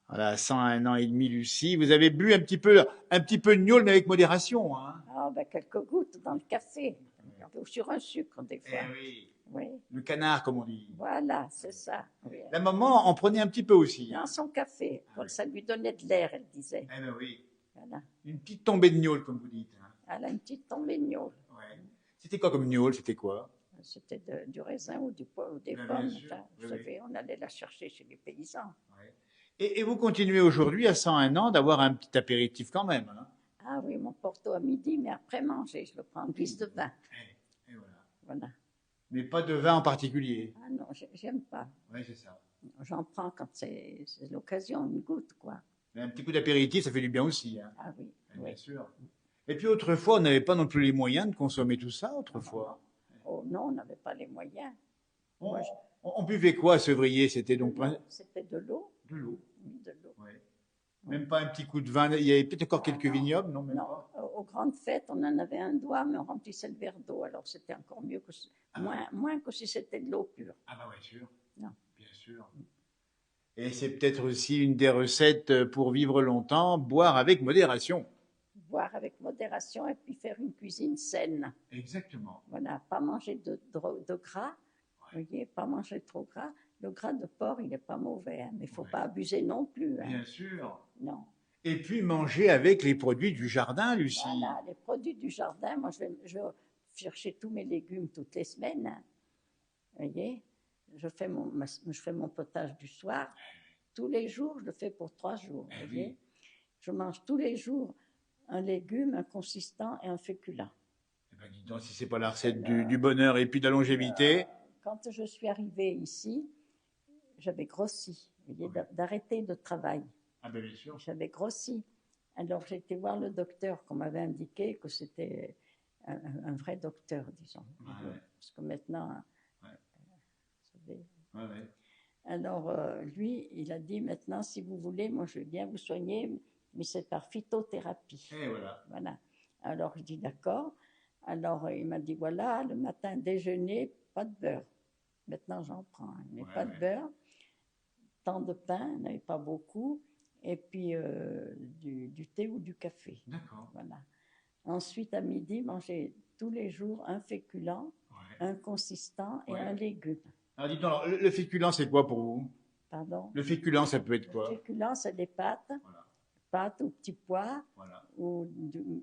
Voilà, 101 ans et demi, Lucie. Vous avez bu un petit peu de gnôle, mais avec modération, hein. Ah, ben, quelques gouttes dans le café, ou sur un sucre des Eh fois. oui, Oui, le canard, comme on dit. voilà, c'est ça. Oui. La maman en prenait un petit peu aussi, Dans hein. son café, Ah oui. ça lui donnait de l'air, elle disait. Eh ben oui, Voilà. une petite tombée de gnôle, comme vous dites, hein. Elle a une petite tombée de gnôle. Ouais. C'était quoi comme gnôle? C'était quoi? C'était du raisin ou ou des Ben, bien pommes. sûr, Enfin, oui, vous oui. savez, on allait la chercher chez les paysans. Ouais. Et vous continuez aujourd'hui, à 101 ans, d'avoir un petit apéritif quand même, hein. Ah oui, mon porto à midi, mais après manger, je le prends en guise de vin. Et voilà. Voilà. Mais pas de vin en particulier. Ah non, j'aime pas. Oui, c'est ça. J'en prends quand c'est l'occasion, une goutte, quoi. Mais un petit coup d'apéritif, ça fait du bien aussi, hein. Ah oui, Bien oui. sûr. Et puis autrefois, on n'avait pas non plus les moyens de consommer tout ça, autrefois. Oh non, on n'avait pas les moyens. On, Moi, on buvait quoi à Sevrier? C'était donc c'était de l'eau. de l'eau. Oui, de l'eau. Ouais. Même pas un petit coup de vin. Il y avait peut-être encore quelques vignobles, non, même Non, pas. aux grandes fêtes, on en avait un doigt, mais on remplissait le verre d'eau. Alors c'était encore mieux que moins que si c'était de l'eau pure. Ah bah ouais, sûr. Non. Bien sûr. Et c'est peut-être aussi une des recettes pour vivre longtemps, boire avec modération. Boire avec modération et puis faire une cuisine saine. Exactement. Voilà, pas manger de gras, vous voyez, pas manger trop gras. Le gras de porc, il n'est pas mauvais, hein, mais il ne faut pas abuser non plus. Hein. Bien sûr. Non. Et puis manger avec les produits du jardin, Lucie. Voilà, les produits du jardin, moi je vais chercher tous mes légumes toutes les semaines. Hein. Vous voyez, je fais mon potage du soir. Tous les jours, je le fais pour 3 jours. Vous voyez. Je mange tous les jours un légume, un consistant et un féculent. Eh ben, dis donc, si c'est pas la recette du bonheur et puis de la longévité. Quand je suis arrivée ici, j'avais grossi, vous voyez, d'arrêter de travail. Ah ben bien sûr. J'avais grossi. Alors j'ai été voir le docteur qu'on m'avait indiqué que c'était un vrai docteur, disons. Ouais. Parce que maintenant, Ouais. vous savez. Ouais. Alors lui, il a dit maintenant, si vous voulez, moi je vais bien vous soigner, mais c'est par phytothérapie. Et voilà. Voilà. Alors je dis d'accord. Alors il m'a dit voilà, le matin déjeuner, pas de beurre. Maintenant j'en prends, mais pas de beurre. Tant de pain, il n'y avait pas beaucoup. Et puis du thé ou du café. D'accord. Voilà. Ensuite, à midi, manger tous les jours un féculent, un consistant et un légume. Alors dites donc, le féculent, c'est quoi pour vous? Pardon? Le féculent, ça peut être quoi? Le féculent, c'est des pâtes. Voilà. Pâtes ou petits pois. Voilà. Ou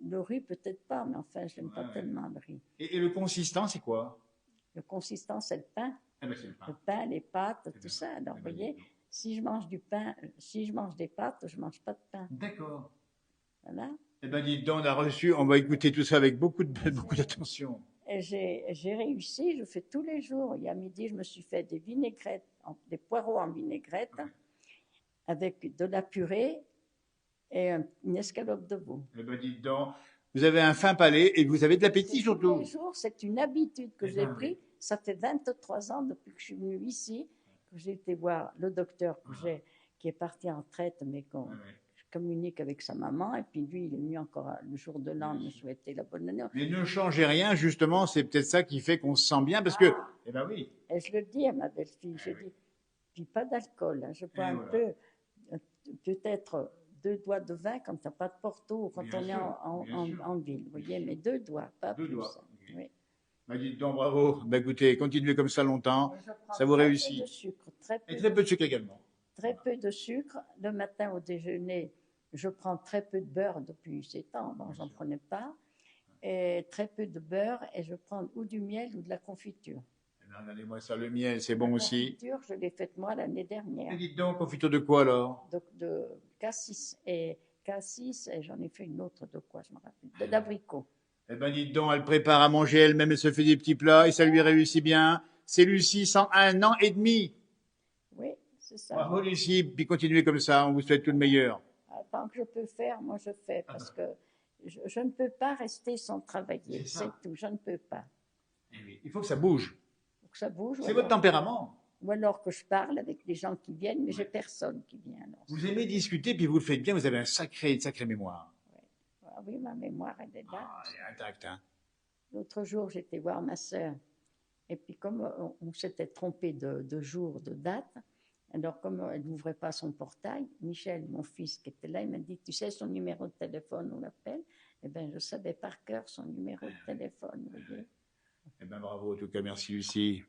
le riz, peut-être pas, mais enfin, je n'aime pas tellement le riz. Et le consistant, c'est quoi? Le consistant, c'est le pain. Eh ben, c'est le pain. Le pain, les pâtes, tout ça. Alors, vous voyez, si je mange du pain, si je mange des pâtes, je ne mange pas de pain. D'accord. Voilà. Eh bien, dites donc, on va écouter tout ça avec beaucoup d'attention. Et j'ai réussi, je fais tous les jours. Il y a midi, je me suis fait des vinaigrettes, des poireaux en vinaigrette, avec de la purée et une escalope de veau. Eh bien, dites donc, vous avez un fin palais et vous avez de l'appétit surtout. Tous les jours, c'est une habitude que j'ai prise. Ça fait 23 ans depuis que je suis venue ici, que j'ai été voir le docteur qui est parti en retraite, mais qu'on communique avec sa maman. Et puis lui, il est venu encore le jour de l'an me souhaiter la bonne année. Mais ne changez rien, justement, c'est peut-être ça qui fait qu'on se sent bien, parce que, eh ben oui. Et je le dis à ma belle-fille, je dis, puis pas d'alcool, hein, je bois un peu, peut-être 2 doigts de vin quand tu n'as pas de porto, quand on est en ville, vous voyez, mais 2 doigts, pas plus. 2 doigts. Oui. Bah, dites donc, bravo. Bah, écoutez, continuez comme ça longtemps, ça vous réussit. De sucre, et très peu de sucre également. Très peu de sucre. Le matin au déjeuner, je prends très peu de beurre depuis ces temps, bon, j'en prenais pas, et très peu de beurre, et je prends ou du miel ou de la confiture. Regardez-moi ça, le miel, c'est bon aussi. La confiture, je l'ai faite moi l'année dernière. Et dites donc, confiture de quoi alors? De cassis, et j'en ai fait une autre de quoi, je me rappelle, d'abricot. Eh ben dites donc, elle prépare à manger elle-même, elle se fait des petits plats, et ça lui réussit bien. C'est Lucie, 101 ans et demi. Oui, c'est ça. Bravo Lucie, puis continuez comme ça, on vous souhaite tout le meilleur. Tant que je peux faire, moi je fais, parce que je ne peux pas rester sans travailler, c'est tout, je ne peux pas. Eh oui, il faut que ça bouge. Il faut que ça bouge. C'est votre tempérament. Ou alors que je parle avec des gens qui viennent, mais j'ai personne qui vient. Alors, vous aimez discuter, puis vous le faites bien, vous avez une sacrée mémoire. Ah oui, ma mémoire, elle est là. Elle est intacte, hein. L'autre jour, j'étais voir ma sœur, et puis comme on s'était trompé de jour, de date, Alors, comme elle n'ouvrait pas son portail, Michel, mon fils qui était là, il m'a dit, tu sais son numéro de téléphone, on l'appelle. Eh bien, je savais par cœur son numéro de téléphone. Vous voyez. Eh ben, bravo, en tout cas, merci Lucie.